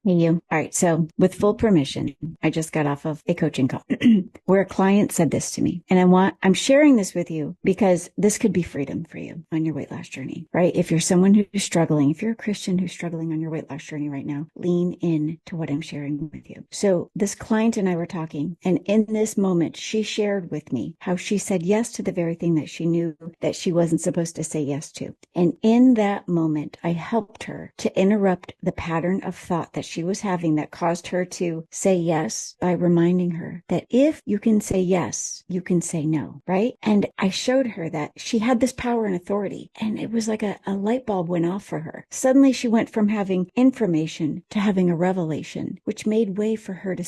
Hey, you. All right. So, with full permission, I just got off of a coaching call where a client said this to me. And I'm sharing this with you because this could be freedom for you on your weight loss journey, right? If you're someone who's struggling, if you're a Christian who's struggling on your weight loss journey right now, lean in to what I'm sharing with you. So, this client and I were talking, and in this moment, she shared with me how she said yes to the very thing that she knew that she wasn't supposed to say yes to. And in that moment, I helped her to interrupt the pattern of thought that she was having that caused her to say yes by reminding her that if you can say yes, you can say no, right? And I showed her that she had this power and authority, and it was like a light bulb went off for her. Suddenly she went from having information to having a revelation, which made way for her to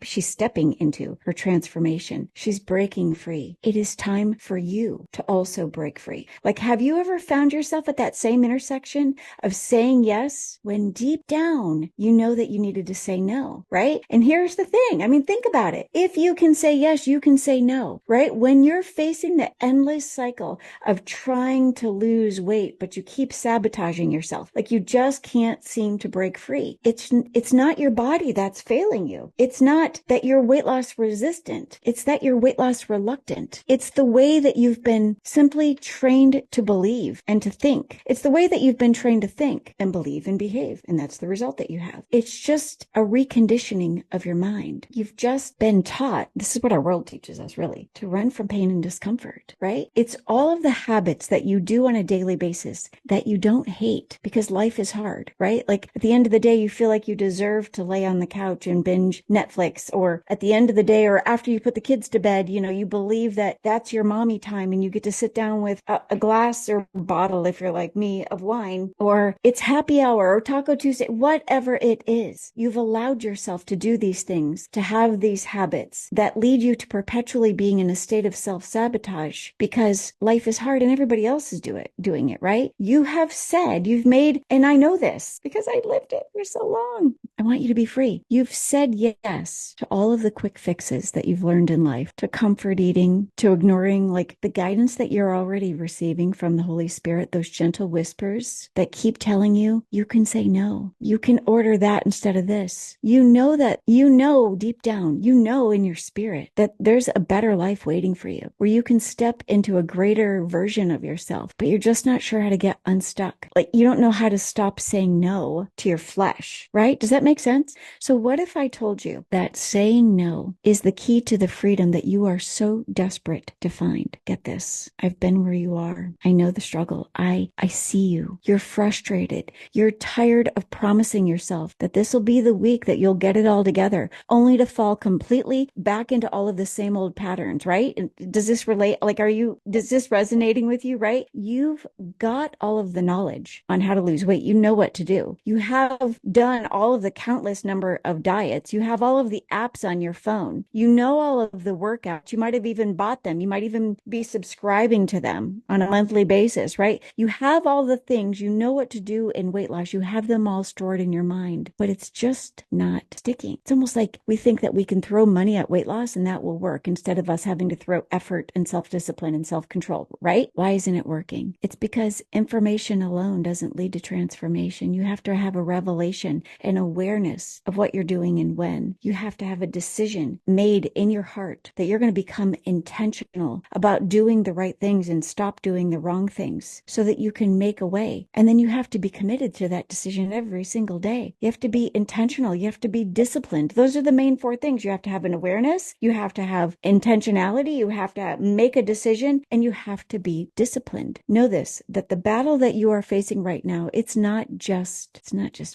she's stepping into her transformation. She's breaking free. It is time for you to also break free. Like, have you ever found yourself at that same intersection of saying yes when deep down you know that you needed to say no, right? And here's the thing. I mean, think about it. If you can say yes, you can say no, right? When you're facing the endless cycle of trying to lose weight, but you keep sabotaging yourself, like you just can't seem to break free. It's not your body that's failing you. It's not that you're weight loss resistant. It's that you're weight loss reluctant. It's the way that you've been simply trained to believe and to think. It's the way that you've been trained to think and believe and behave. And that's the result that you have. It's just a reconditioning of your mind. You've just been taught, this is what our world teaches us really, to run from pain and discomfort, right? It's all of the habits that you do on a daily basis that you don't hate because life is hard, right? Like at the end of the day, you feel like you deserve to lay on the couch and binge Netflix, or at the end of the day, or after you put the kids to bed, you believe that that's your mommy time and you get to sit down with a glass or bottle, if you're like me, of wine, or it's happy hour or Taco Tuesday, whatever it is. You've allowed yourself to do these things, to have these habits that lead you to perpetually being in a state of self-sabotage because life is hard and everybody else is doing it, right? You have said, you've made, and I know this because I lived it for so long. I want you to be free. You've said yes to all of the quick fixes that you've learned in life, to comfort eating, to ignoring like the guidance that you're already receiving from the Holy Spirit, those gentle whispers that keep telling you, you can say no. You can order that instead of this. You know that, deep down, in your spirit that there's a better life waiting for you where you can step into a greater version of yourself, but you're just not sure how to get unstuck. Like you don't know how to stop saying no to your flesh, right? Does that make sense? So what if I told you that saying no is the key to the freedom that you are so desperate to find? Get this. I've been where you are. I know the struggle. I see you. You're frustrated. You're tired of promising yourself that this will be the week that you'll get it all together, only to fall completely back into all of the same old patterns, right? And does this relate? Like, is this resonating with you, right? You've got all of the knowledge on how to lose weight. You know what to do. You have done all of the countless number of diets. You have all of the apps on your phone. You know all of the workouts. You might have even bought them. You might even be subscribing to them on a monthly basis, right? You have all the things. You know what to do in weight loss. You have them all stored in your mind, but it's just not sticking. It's almost like we think that we can throw money at weight loss and that will work instead of us having to throw effort and self-discipline and self-control, right? Why isn't it working? It's because information alone doesn't lead to transformation. You have to have a revelation and awareness of what you're doing and when. You have to have a decision made in your heart that you're going to become intentional about doing the right things and stop doing the wrong things so that you can make a way. And then you have to be committed to that decision every single day. You have to be intentional. You have to be disciplined. Those are the main four things. You have to have an awareness. You have to have intentionality. You have to make a decision, and you have to be disciplined. Know this, that the battle that you are facing right now, it's not just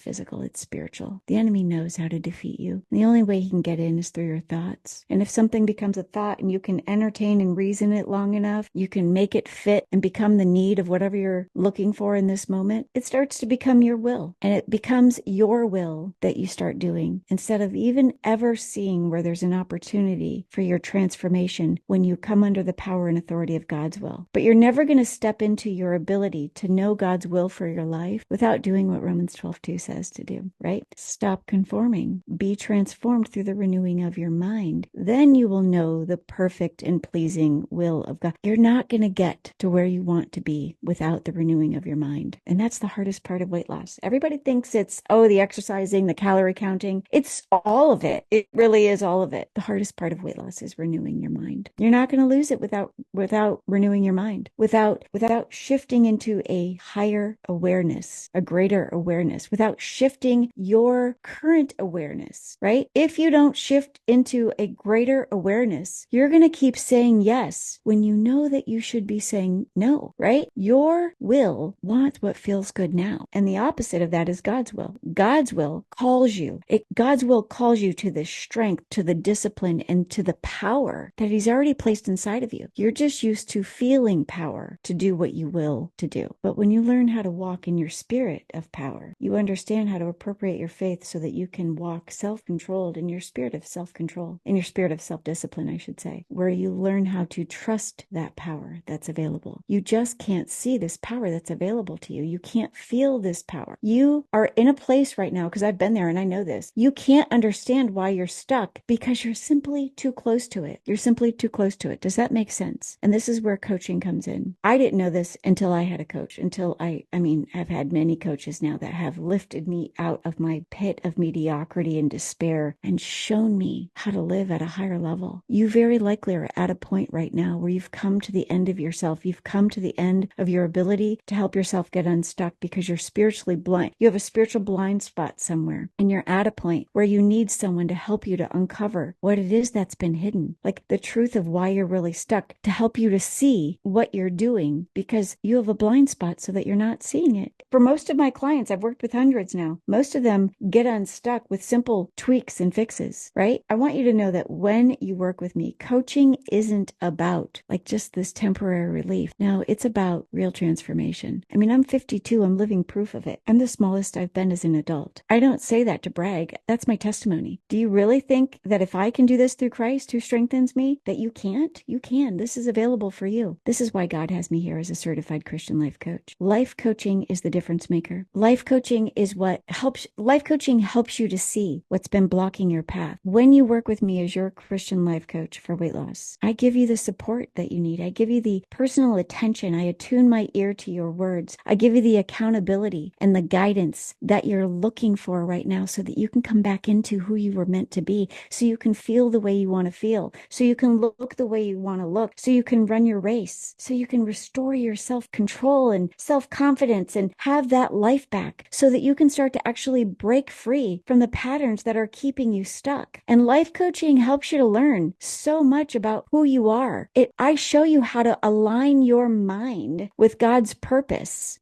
physical, it's spiritual. The enemy knows how to defeat you. The only way he can get in is through your thoughts. And if something becomes a thought and you can entertain and reason it long enough, you can make it fit and become the need of whatever you're looking for in this moment, it starts to become your will. And it becomes your will that you start doing instead of even ever seeing where there's an opportunity for your transformation when you come under the power and authority of God's will. But you're never going to step into your ability to know God's will for your life without doing what Romans 12:2 says to do, right? Stop conforming. Be transformed through the renewing of your mind. Then you will know the perfect and pleasing will of God. You're not going to get to where you want to be without the renewing of your mind. And that's the hardest part of weight loss. Everybody thinks it's, oh, the exercising, the calorie counting. It's all of it. It really is all of it. The hardest part of weight loss is renewing your mind. You're not going to lose it without renewing your mind, without shifting into a higher awareness, a greater awareness, without shifting your current awareness, right? If you don't shift into a greater awareness, you're going to keep saying yes when you know that you should be saying no, right? Your will wants what feels good now. And the opposite of that is God's will. God's will calls you. God's will calls you to the strength, to the discipline, and to the power that He's already placed inside of you. You're just used to feeling power to do what you will to do. But when you learn how to walk in your spirit of power, you understand how to appropriate your faith so that you can walk self-controlled in your spirit of self-control, in your spirit of self-discipline, I should say, where you learn how to trust that power that's available. You just can't see this power that's available to you. You can't feel this power. You are in a place right now, because I've been there and I know this. You can't understand why you're stuck because you're simply too close to it. You're simply too close to it. Does that make sense? And this is where coaching comes in. I didn't know this until I had a coach, until I've had many coaches now that have lifted me out of my pit of mediocrity and despair and shown me how to live at a higher level. You very likely are at a point right now where you've come to the end of yourself. You've come to the end of your ability to help yourself get unstuck because you're spiritually blind. You have a spiritual blind spot somewhere, and you're at a point where you need someone to help you to uncover what it is that's been hidden, like the truth of why you're really stuck, to help you to see what you're doing because you have a blind spot so that you're not seeing it. For most of my clients, I've worked with hundreds now, most of them get unstuck with simple tweaks and fixes, right? I want you to know that when you work with me, coaching isn't about like just this temporary relief. No, it's about real transformation. I mean, I'm 52. I'm living proof of it. I'm the smallest I've been as an adult. I don't say that to brag. That's my testimony. Do you really think that if I can do this through Christ who strengthens me, that you can't? You can. This is available for you. This is why God has me here as a certified Christian life coach. Life coaching is the difference maker. Life coaching is what helps. Life coaching helps you to see what's been blocking your path. When you work with me as your Christian life coach for weight loss, I give you the support that you need. I give you the personal attention. I attune my ear to your words. I give you the accountability and the guidance that you're looking for right now so that you can come back into who you were meant to be, so you can feel the way you want to feel, so you can look the way you want to look, so you can run your race, so you can restore your self-control and self-confidence and have that life back so that you can start to actually break free from the patterns that are keeping you stuck. And life coaching helps you to learn so much about who you are. I show you how to align your mind with God's purpose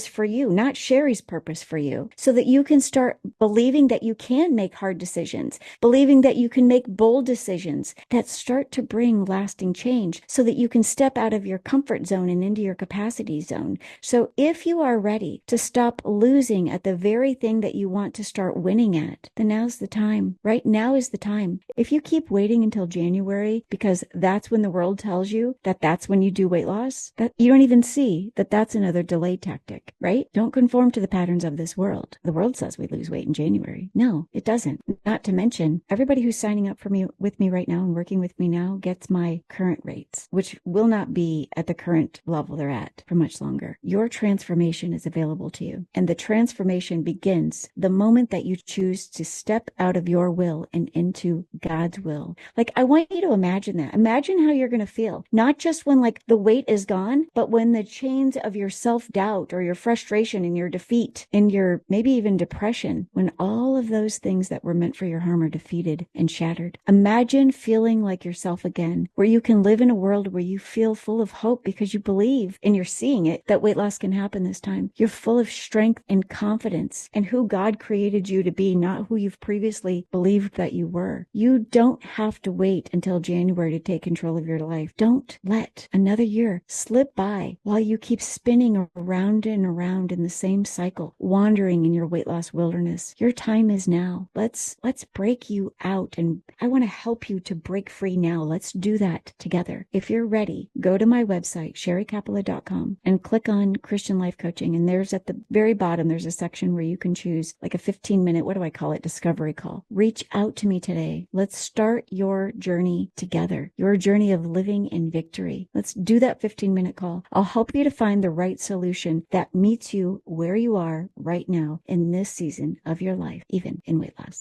for you, not Sherry's purpose for you, so that you can start believing that you can make hard decisions, believing that you can make bold decisions that start to bring lasting change so that you can step out of your comfort zone and into your capacity zone. So if you are ready to stop losing at the very thing that you want to start winning at, then now's the time. Right now is the time. If you keep waiting until January because that's when the world tells you that that's when you do weight loss, that you don't even see that that's another delay tactic, right? Don't conform to the patterns of this world. The world says we lose weight in January. No, it doesn't. Not to mention, everybody who's signing up for me with me right now and working with me now gets my current rates, which will not be at the current level they're at for much longer. Your transformation is available to you. And the transformation begins the moment that you choose to step out of your will and into God's will. Like, I want you to imagine that. Imagine how you're going to feel, not just when like the weight is gone, but when the chains of your self-doubt or your frustration and your defeat and your maybe even depression, when all of those things that were meant for your harm are defeated and shattered. Imagine feeling like yourself again, where you can live in a world where you feel full of hope because you believe and you're seeing it, that weight loss can happen this time. You're full of strength and confidence in who God created you to be, not who you've previously believed that you were. You don't have to wait until January to take control of your life. Don't let another year slip by while you keep spinning around and around in the same cycle, wandering in your weight loss wilderness. Your time is now. Let's break you out, and I want to help you to break free now. Let's do that together. If you're ready, go to my website, sherrycapella.com, and click on Christian Life Coaching. And there's at the very bottom, there's a section where you can choose like a 15-minute, what do I call it, discovery call. Reach out to me today. Let's start your journey together, your journey of living in victory. Let's do that 15-minute call. I'll help you to find the right solution that meets you where you are right right now in this season of your life, even in weight loss.